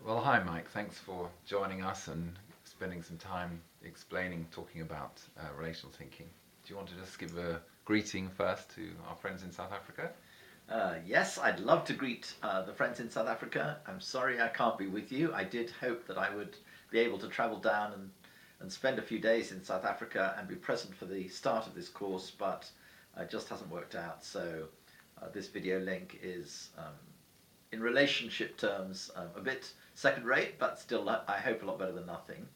Well, hi, Mike. Thanks for joining us and spending some time talking about relational thinking. Do you want to just give a greeting first to our friends in South Africa? Yes, I'd love to greet the friends in South Africa. I'm sorry I can't be with you. I did hope that I would be able to travel down and spend a few days in South Africa and be present for the start of this course, but it just hasn't worked out. So this video link is, in relationship terms, a bit second rate, but still, I hope, a lot better than nothing.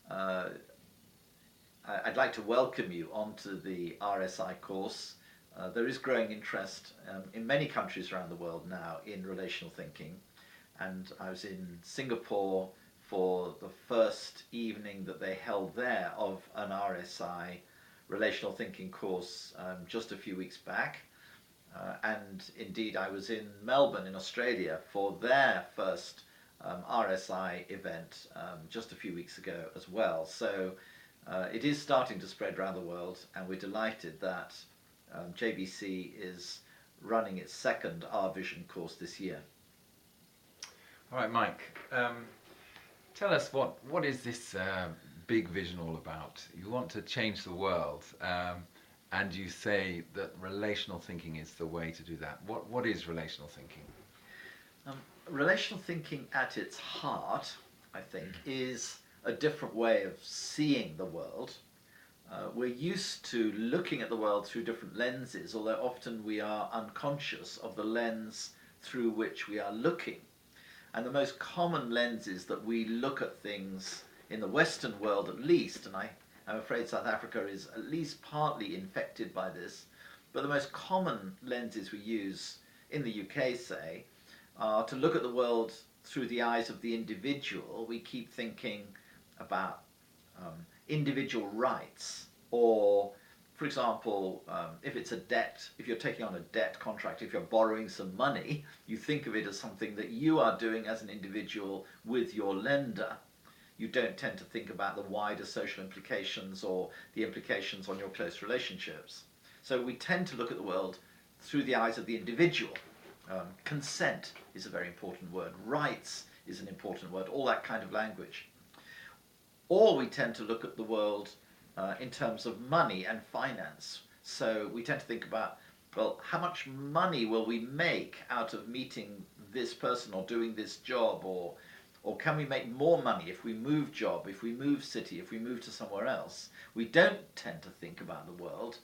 Uh, I'd like to welcome you onto the RSI course. There is growing interest in many countries around the world now in relational thinking, and I was in Singapore for the first evening that they held there of an RSI relational thinking course just a few weeks back. And indeed, I was in Melbourne in Australia for their first RSI event just a few weeks ago as well. So it is starting to spread around the world, and we're delighted that JBC is running its second R Vision course this year. All right, Mike. Tell us what is this big vision all about? You want to change the world, and you say that relational thinking is the way to do that. What is relational thinking? Relational thinking at its heart, I think, is a different way of seeing the world. We're used to looking at the world through different lenses, although often we are unconscious of the lens through which we are looking. And the most common lenses that we look at things in the Western world, at least, and I'm afraid South Africa is at least partly infected by this, but the most common lenses we use in the UK, say, are to look at the world through the eyes of the individual. We keep thinking about individual rights, or, for example, if it's a debt, if you're taking on a debt contract, if you're borrowing some money, you think of it as something that you are doing as an individual with your lender. You don't tend to think about the wider social implications or the implications on your close relationships. So we tend to look at the world through the eyes of the individual. Consent is a very important word. Rights is an important word. All that kind of language. Or we tend to look at the world in terms of money and finance. So we tend to think about, well, how much money will we make out of meeting this person or doing this job, or can we make more money if we move job, if we move city, if we move to somewhere else? We don't tend to think about the world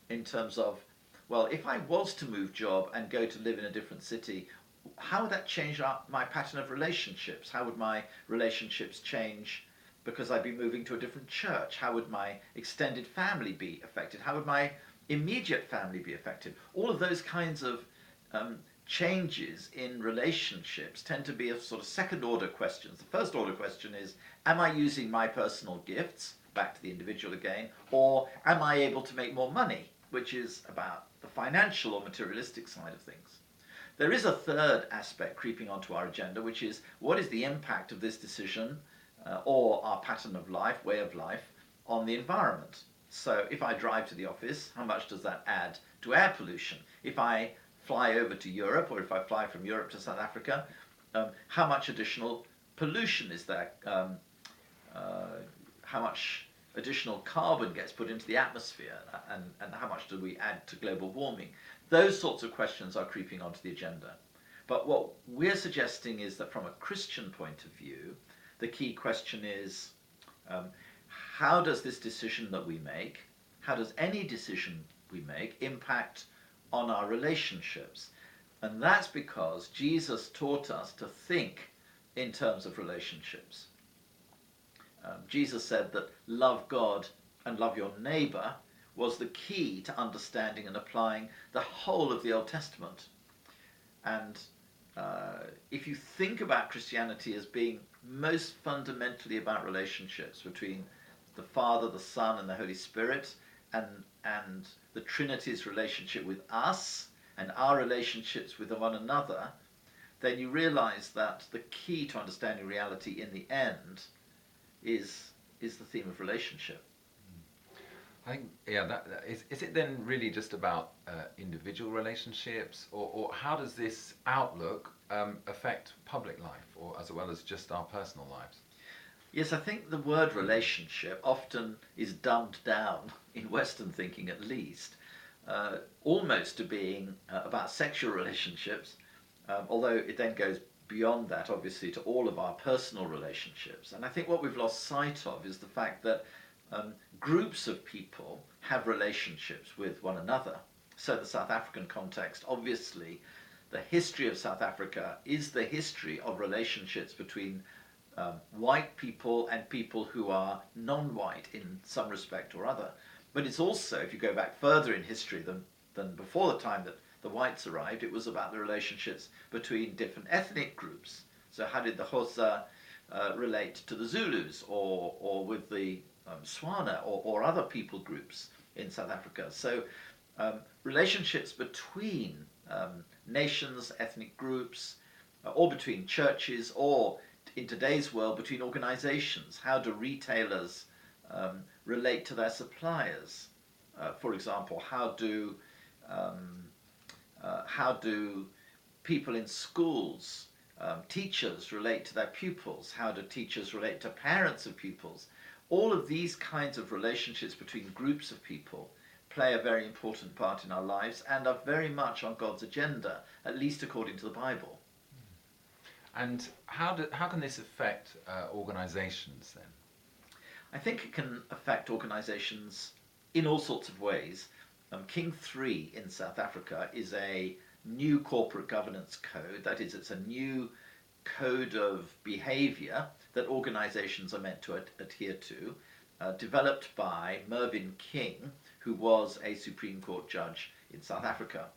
in terms of, well, if I was to move job and go to live in a different city, how would that change my pattern of relationships? How would my relationships change because I'd be moving to a different church? How would my extended family be affected? How would my immediate family be affected? All of those kinds of changes in relationships tend to be a sort of second order questions. The first order question is, am I using my personal gifts, back to the individual again, or am I able to make more money, which is about the financial or materialistic side of things. There is a third aspect creeping onto our agenda, which is, what is the impact of this decision or our pattern of life, way of life, on the environment? So if I drive to the office, how much does that add to air pollution? If I fly over to Europe, or if I fly from Europe to South Africa, how much additional pollution is there? How much additional carbon gets put into the atmosphere, and how much do we add to global warming? Those sorts of questions are creeping onto the agenda. But what we're suggesting is that from a Christian point of view, the key question is, how does this decision that we make, how does any decision we make impact on our relationships? And that's because Jesus taught us to think in terms of relationships. Jesus said that love God and love your neighbor was the key to understanding and applying the whole of the Old Testament. And if you think about Christianity as being most fundamentally about relationships between the Father, the Son, and the Holy Spirit, and the Trinity's relationship with us and our relationships with one another, then you realize that the key to understanding reality in the end is the theme of relationship. I think, yeah, is it then really just about individual relationships, or how does this outlook affect public life, or as well as just our personal lives? Yes, I think the word relationship often is dumbed down, in Western thinking at least, almost to being about sexual relationships, although it then goes beyond that, obviously, to all of our personal relationships. And I think what we've lost sight of is the fact that groups of people have relationships with one another. So, the South African context, obviously, the history of South Africa is the history of relationships between white people and people who are non-white in some respect or other. But it's also, if you go back further in history than before the time that the whites arrived, it was about the relationships between different ethnic groups. So how did the Xhosa relate to the Zulus, or with the Swana, or other people groups in South Africa? So relationships between nations, ethnic groups, or between churches, or in today's world between organizations. How do retailers relate to their suppliers? For example, how do people in schools, teachers relate to their pupils? How do teachers relate to parents of pupils? All of these kinds of relationships between groups of people play a very important part in our lives and are very much on God's agenda, at least according to the Bible. And how can this affect organizations then? I think it can affect organizations in all sorts of ways. King 3 in South Africa is a new corporate governance code. That is, it's a new code of behavior that organizations are meant to adhere to, developed by Mervyn King, who was a Supreme Court judge in South Africa.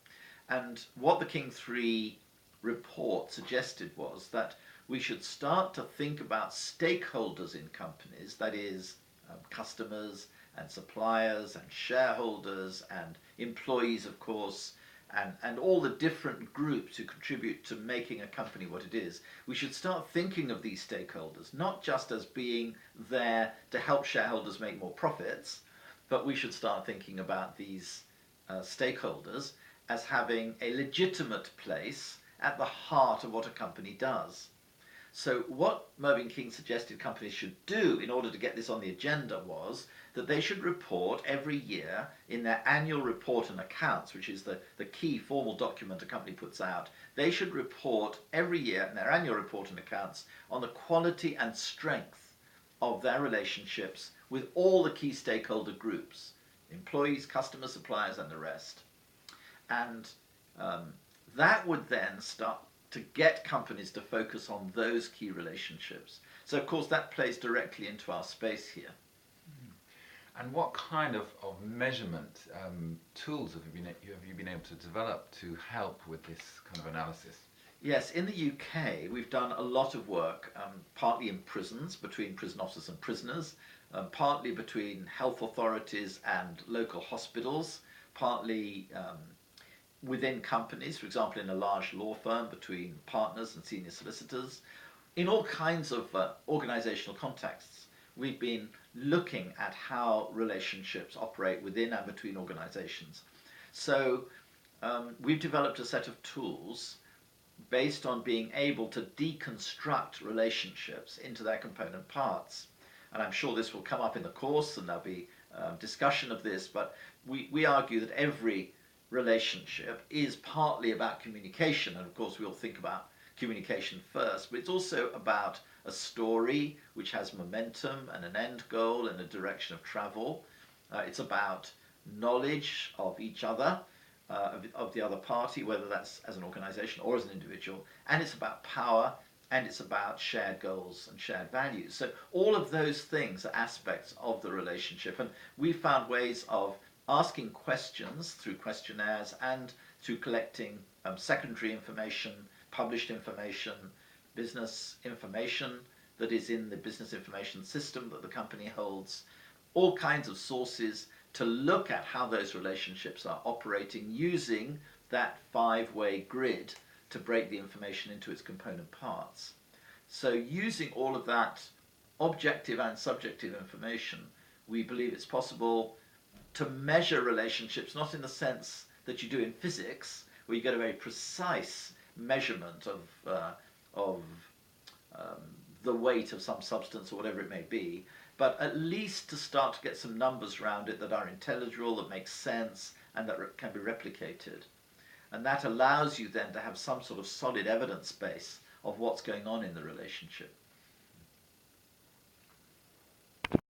And what the King 3 report suggested was that we should start to think about stakeholders in companies, that is, customers and suppliers and shareholders and employees, of course, and all the different groups who contribute to making a company what it is. We should start thinking of these stakeholders not just as being there to help shareholders make more profits, but we should start thinking about these stakeholders as having a legitimate place at the heart of what a company does. So what Mervyn King suggested companies should do in order to get this on the agenda was that they should report every year in their annual report and accounts, which is the key formal document a company puts out. They should report every year in their annual report and accounts on the quality and strength of their relationships with all the key stakeholder groups, employees, customers, suppliers, and the rest. And that would then start to get companies to focus on those key relationships. So, of course, that plays directly into our space here. And what kind of measurement tools have you been able to develop to help with this kind of analysis? Yes, in the UK, we've done a lot of work, partly in prisons, between prison officers and prisoners, partly between health authorities and local hospitals, partly within companies, for example, in a large law firm, between partners and senior solicitors. In all kinds of organizational contexts, we've been looking at how relationships operate within and between organizations. So we've developed a set of tools based on being able to deconstruct relationships into their component parts. And I'm sure this will come up in the course and there'll be discussion of this, but we argue that every relationship is partly about communication, and of course we'll think about communication first, but it's also about a story which has momentum and an end goal and a direction of travel. It's about knowledge of each other, of the other party, whether that's as an organization or as an individual, and it's about power, and it's about shared goals and shared values. So all of those things are aspects of the relationship, and we found ways of asking questions through questionnaires and through collecting secondary information, published information, business information that is in the business information system that the company holds, all kinds of sources to look at how those relationships are operating using that five-way grid to break the information into its component parts. So using all of that objective and subjective information, we believe it's possible to measure relationships, not in the sense that you do in physics, where you get a very precise measurement of the weight of some substance or whatever it may be, but at least to start to get some numbers around it that are intelligible, that make sense, and that can be replicated. And that allows you then to have some sort of solid evidence base of what's going on in the relationship.